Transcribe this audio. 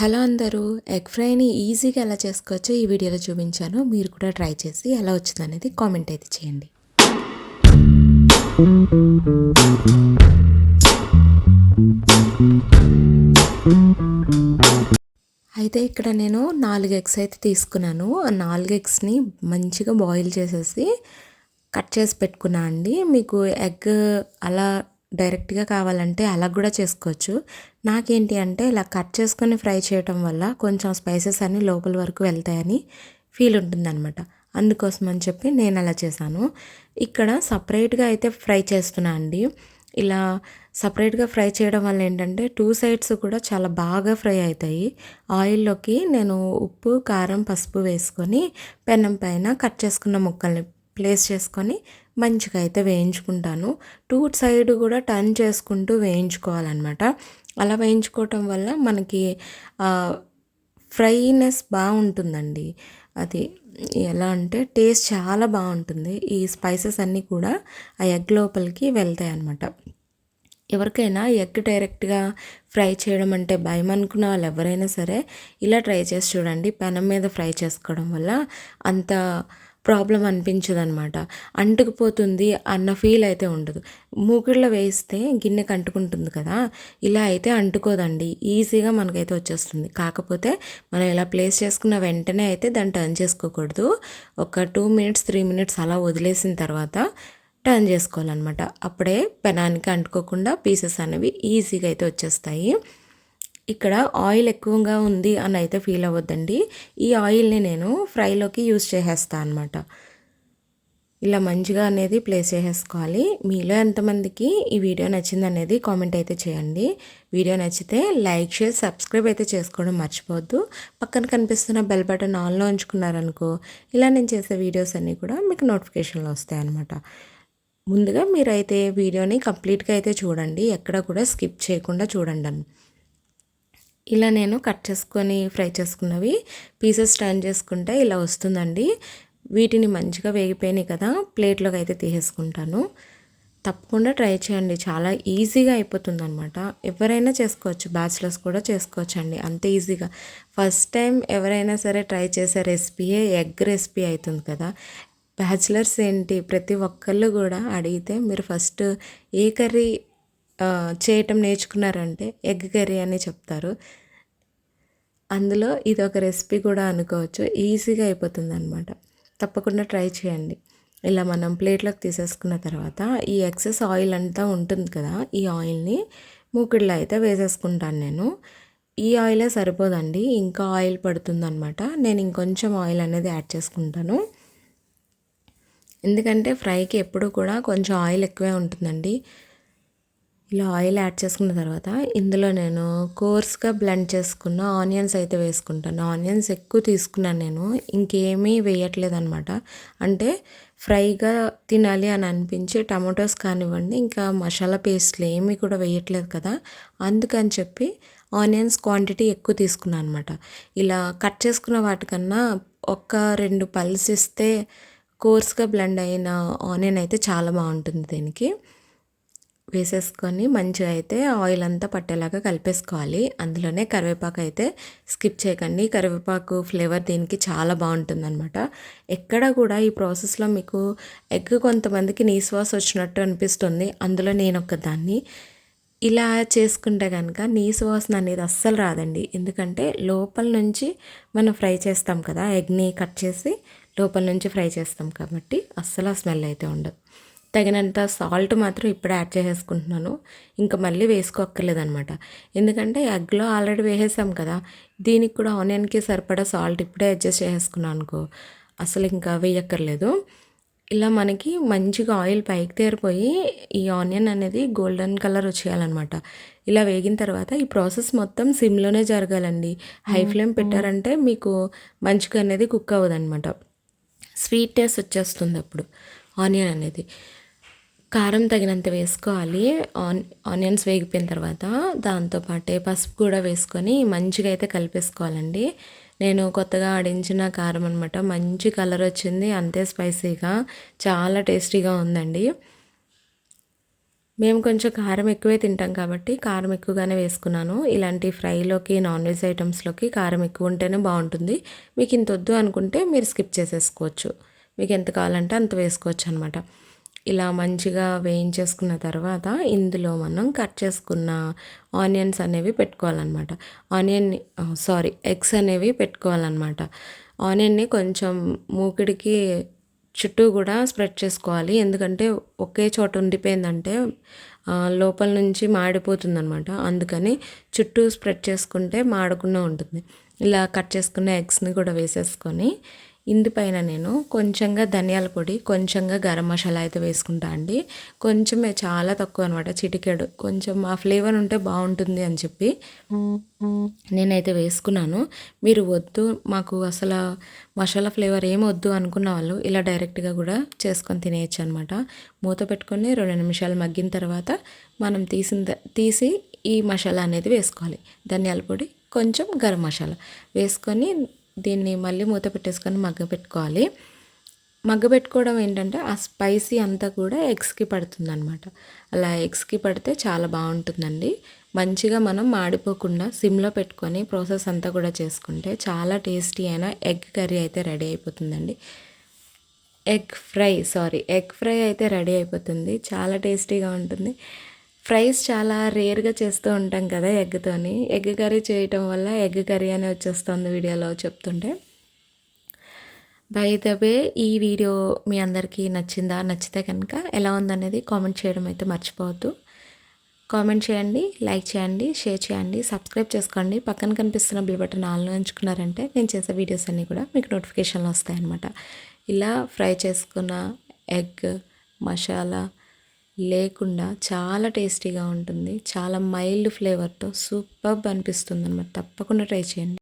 Hello అందరూ, egg ఫ్రైని ఈజీగా ఎలా చేసుకోవచ్చో ఈ వీడియోలో చూపించాను. మీరు కూడా ట్రై చేసి ఎలా వచ్చిందనేది కామెంట్ అయితే చేయండి. అయితే ఇక్కడ నేను 4 ఎగ్స్ అయితే తీసుకున్నాను. ఆ 4 ఎగ్స్ని మంచిగా బాయిల్ చేసేసి కట్ చేసి పెట్టుకున్నా అండి. మీకు ఎగ్ అలా డైరెక్ట్గా కావాలంటే అలా కూడా చేసుకోవచ్చు. నాకేంటి అంటే ఇలా కట్ చేసుకొని ఫ్రై చేయటం వల్ల కొంచెం స్పైసెస్ అన్నీ లోపల వరకు వెళ్తాయని ఫీల్ ఉంటుందన్నమాట. అందుకోసం అని చెప్పి నేను అలా చేశాను. ఇక్కడ సపరేట్గా అయితే ఫ్రై చేస్తున్నా అండి. ఇలా సపరేట్గా ఫ్రై చేయడం వల్ల ఏంటంటే 2 సైడ్స్ కూడా చాలా బాగా ఫ్రై అవుతాయి. ఆయిల్లోకి నేను ఉప్పు, కారం, పసుపు వేసుకొని పెనం పైన కట్ చేసుకున్న ముక్కల్ని ప్లేస్ చేసుకొని మంచిగా అయితే వేయించుకుంటాను. 2 సైడ్ కూడా టర్న్ చేసుకుంటూ వేయించుకోవాలన్నమాట. అలా వేయించుకోవటం వల్ల మనకి ఫ్రైనెస్ బాగుంటుందండి. అది ఎలా అంటే టేస్ట్ చాలా బాగుంటుంది. ఈ స్పైసెస్ అన్నీ కూడా ఆ ఎగ్ లోపలికి వెళ్తాయి అన్నమాట. ఎవరికైనా ఎగ్ డైరెక్ట్గా ఫ్రై చేయడం అంటే భయం అనుకున్న వాళ్ళు ఎవరైనా సరే ఇలా ట్రై చేసి చూడండి. పెనం మీద ఫ్రై చేసుకోవడం వల్ల అంత ప్రాబ్లం అనిపించదనమాట. అంటుకుపోతుంది అన్న ఫీల్ అయితే ఉండదు. మూకిళ్ళలో వేస్తే గిన్నెకి అంటుకుంటుంది కదా, ఇలా అయితే అంటుకోదండి. ఈజీగా మనకైతే వచ్చేస్తుంది. కాకపోతే మనం ఇలా ప్లేస్ చేసుకున్న వెంటనే అయితే దాన్ని టర్న్ చేసుకోకూడదు. ఒక 2 మినిట్స్ 3 మినిట్స్ అలా వదిలేసిన తర్వాత టర్న్ చేసుకోవాలన్నమాట. అప్పుడే పెనానికి అంటుకోకుండా పీసెస్ అనేవి ఈజీగా అయితే వచ్చేస్తాయి. ఇక్కడ ఆయిల్ ఎక్కువగా ఉంది అని అయితే ఫీల్ అవ్వద్దండి. ఈ ఆయిల్ని నేను ఫ్రైలోకి యూస్ చేసేస్తాను అనమాట. ఇలా మంచిగా అనేది ప్లేస్ చేసేసుకోవాలి. మీలో ఎంతమందికి ఈ వీడియో నచ్చింది అనేది కామెంట్ అయితే చేయండి. వీడియో నచ్చితే లైక్, షేర్, సబ్స్క్రైబ్ అయితే చేసుకోవడం మర్చిపోవద్దు. పక్కన కనిపిస్తున్న బెల్ బటన్ ఆన్లో ఉంచుకున్నారనుకో ఇలా నేను చేసే వీడియోస్ అన్నీ కూడా మీకు నోటిఫికేషన్లు వస్తాయి అన్నమాట. ముందుగా మీరైతే వీడియోని కంప్లీట్గా అయితే చూడండి, ఎక్కడ కూడా స్కిప్ చేయకుండా చూడండి. ఇలా నేను కట్ చేసుకొని ఫ్రై చేసుకున్నవి పీసెస్ టర్న్ చేసుకుంటే ఇలా వస్తుందండి. వీటిని మంచిగా వేగిపోయినాయి కదా, ప్లేట్లోకి అయితే తీసేసుకుంటాను. తప్పకుండా ట్రై చేయండి, చాలా ఈజీగా అయిపోతుంది అనమాట. ఎవరైనా చేసుకోవచ్చు, బ్యాచిలర్స్ కూడా చేసుకోవచ్చు అండి, అంత ఈజీగా. ఫస్ట్ టైం ఎవరైనా సరే ట్రై చేసే రెసిపీయే ఎగ్ రెసిపీ అవుతుంది కదా. బ్యాచిలర్స్ ఏంటి, ప్రతి ఒక్కళ్ళు కూడా అడిగితే మీరు ఫస్ట్ ఏ కర్రీ చేయటం నేర్చుకున్నారంటే ఎగ్ కర్రీ అని చెప్తారు. అందులో ఇది ఒక రెసిపీ కూడా అనుకోవచ్చు. ఈజీగా అయిపోతుంది అనమాట. తప్పకుండా ట్రై చేయండి. ఇలా మనం ప్లేట్లోకి తీసేసుకున్న తర్వాత ఈ ఎక్సెస్ ఆయిల్ అంతా ఉంటుంది కదా, ఈ ఆయిల్ని మూకిడిలో అయితే వేసేసుకుంటాను నేను. ఈ ఆయిలే సరిపోదండి, ఇంకా ఆయిల్ పడుతుంది అనమాట. నేను ఇంకొంచెం ఆయిల్ అనేది యాడ్ చేసుకుంటాను. ఎందుకంటే ఫ్రైకి ఎప్పుడు కూడా కొంచెం ఆయిల్ ఎక్కువే ఉంటుందండి. ఇలా ఆయిల్ యాడ్ చేసుకున్న తర్వాత ఇందులో నేను కోర్స్గా బ్లెండ్ చేసుకున్న ఆనియన్స్ అయితే వేసుకుంటాను. ఆనియన్స్ ఎక్కువ తీసుకున్నాను నేను, ఇంకేమీ వేయట్లేదు అనమాట. అంటే ఫ్రైగా తినాలి అని అనిపించి టమాటోస్ కానివ్వండి, ఇంకా మసాలా పేస్ట్లు ఏమీ కూడా వేయట్లేదు కదా, అందుకని చెప్పి ఆనియన్స్ క్వాంటిటీ ఎక్కువ తీసుకున్నాను అనమాట. ఇలా కట్ చేసుకున్న వాటికన్నా 1-2 పల్స్ ఇస్తే కోర్స్గా బ్లెండ్ అయిన ఆనియన్ అయితే చాలా బాగుంటుంది. దీనికి వేసేసుకొని మంచిగా అయితే ఆయిల్ అంతా పట్టేలాగా కలిపేసుకోవాలి. అందులోనే కరివేపాకు అయితే స్కిప్ చేయకండి. కరివేపాకు ఫ్లేవర్ దీనికి చాలా బాగుంటుంది అనమాట. ఎక్కడ కూడా ఈ ప్రాసెస్లో మీకు ఎగ్ కొంతమందికి నీసువాసన వచ్చినట్టు అనిపిస్తుంది, అందులో నేను ఒకదాన్ని. ఇలా చేసుకుంటే కనుక నీసువాసన అనేది అస్సలు రాదండి. ఎందుకంటే లోపల నుంచి మనం ఫ్రై చేస్తాం కదా, ఎగ్ని కట్ చేసి లోపల నుంచి ఫ్రై చేస్తాం కాబట్టి అస్సలు స్మెల్ అయితే ఉండదు. తగినంత సాల్ట్ మాత్రం ఇప్పుడే యాడ్ చేసేసుకుంటున్నాను. ఇంకా మళ్ళీ వేసుకోక్కర్లేదనమాట. ఎందుకంటే ఎగ్లో ఆల్రెడీ వేసేసాం కదా, దీనికి కూడా ఆనియన్కి సరిపడా సాల్ట్ ఇప్పుడే అడ్జస్ట్ చేసేసుకున్నాను అనుకో, అసలు ఇంకా వేయక్కర్లేదు. ఇలా మనకి మంచిగా ఆయిల్ పైకి తేరిపోయి ఈ ఆనియన్ అనేది గోల్డెన్ కలర్ వచ్చేయాలన్నమాట. ఇలా వేగిన తర్వాత ఈ ప్రాసెస్ మొత్తం సిమ్లోనే జరగాలండి. హై ఫ్లేమ్ పెట్టారంటే మీకు మంచిగా అనేది కుక్ అవ్వదన్నమాట. స్వీట్ టేస్ట్ వచ్చేస్తుంది అప్పుడు ఆనియన్ అనేది. కారం తగినంత వేసుకోవాలి. ఆనియన్స్ వేగిపోయిన తర్వాత దాంతోపాటే పసుపు కూడా వేసుకొని మంచిగా అయితే కలిపేసుకోవాలండి. నేను కొత్తగా ఆడించిన కారం అనమాట, మంచి కలర్ వచ్చింది, అంతే స్పైసీగా చాలా టేస్టీగా ఉందండి. మేము కొంచెం కారం ఎక్కువే తింటాం కాబట్టి కారం ఎక్కువగానే వేసుకున్నాను. ఇలాంటి ఫ్రైలోకి, నాన్ వెజ్ ఐటమ్స్‌లోకి కారం ఎక్కువ ఉంటేనే బావుంటుంది. మీకు ఇంత వద్దు అనుకుంటే మీరు స్కిప్ చేసేసుకోవచ్చు. మీకు ఎంత కావాలంటే అంత వేసుకోవచ్చనమాట. ఇలా మంచిగా వేయించేసుకున్న తర్వాత ఇందులో మనం కట్ చేసుకున్న ఆనియన్స్ అనేవి పెట్టుకోవాలనమాట. ఎగ్స్ అనేవి పెట్టుకోవాలనమాట. ఆనియన్‌ని కొంచెం మూకిడికి చుట్టూ కూడా స్ప్రెడ్ చేసుకోవాలి. ఎందుకంటే ఒకే చోట ఉండిపోయిందంటే లోపల నుంచి మాడిపోతుందనమాట. అందుకని చుట్టూ స్ప్రెడ్ చేసుకుంటే మాడకుండా ఉంటుంది. ఇలా కట్ చేసుకున్న ఎగ్స్‌ని కూడా వేసేసుకొని ఇందుపైన నేను కొంచెంగా ధనియాల పొడి, కొంచెంగా గరం మసాలా అయితే వేసుకుంటా అండి. కొంచెమే, చాలా తక్కువ అనమాట, చిటికెడు. కొంచెం ఆ ఫ్లేవర్ ఉంటే బాగుంటుంది అని చెప్పి నేనైతే వేసుకున్నాను. మీరు వద్దు మాకు అసలు మసాలా ఫ్లేవర్ ఏం వద్దు అనుకున్న వాళ్ళు ఇలా డైరెక్ట్గా కూడా చేసుకొని తినేయచ్చు అనమాట. మూత పెట్టుకొని 2 నిమిషాలు మగ్గిన తర్వాత మనం తీసి ఈ మసాలా అనేది వేసుకోవాలి. ధనియాల పొడి, కొంచెం గరం మసాలా వేసుకొని దీన్ని మళ్ళీ మూత పెట్టేసుకొని మగ్గపెట్టుకోవాలి. మగ్గపెట్టుకోవడం ఏంటంటే ఆ స్పైసీ అంతా కూడా ఎగ్స్కి పడుతుందనమాట. అలా ఎగ్స్కి పడితే చాలా బాగుంటుందండి. మంచిగా మనం మాడిపోకుండా సిమ్లో పెట్టుకొని ప్రాసెస్ అంతా కూడా చేసుకుంటే చాలా టేస్టీ అయిన ఎగ్ కర్రీ అయితే రెడీ అయిపోతుందండి. ఎగ్ ఫ్రై అయితే రెడీ అయిపోతుంది. చాలా టేస్టీగా ఉంటుంది. ఫ్రైస్ చాలా రేర్గా చేస్తూ ఉంటాం కదా ఎగ్తోని. ఎగ్ కర్రీ చేయటం వల్ల ఎగ్ కర్రీ అని వచ్చేస్తుంది వీడియోలో చెప్తుంటే. బై ద వే, ఈ వీడియో మీ అందరికీ నచ్చిందా? నచ్చితే కనుక ఎలా ఉందనేది కామెంట్ చేయడం అయితే మర్చిపోవద్దు. కామెంట్ చేయండి, లైక్ చేయండి, షేర్ చేయండి, సబ్స్క్రైబ్ చేసుకోండి. పక్కన కనిపిస్తున్న బెల్ బటన్ ఆన్లో ఉంచుకున్నారంటే నేను చేసే వీడియోస్ అన్నీ కూడా మీకు నోటిఫికేషన్లు వస్తాయన్నమాట. ఇలా ఫ్రై చేసుకున్న ఎగ్ మసాలా లేకుండా చాలా టేస్టీగా ఉంటుంది. చాలా మైల్డ్ ఫ్లేవర్తో సూపర్బ్ అనిపిస్తుంది అన్నమాట. తప్పకుండా ట్రై చేయండి.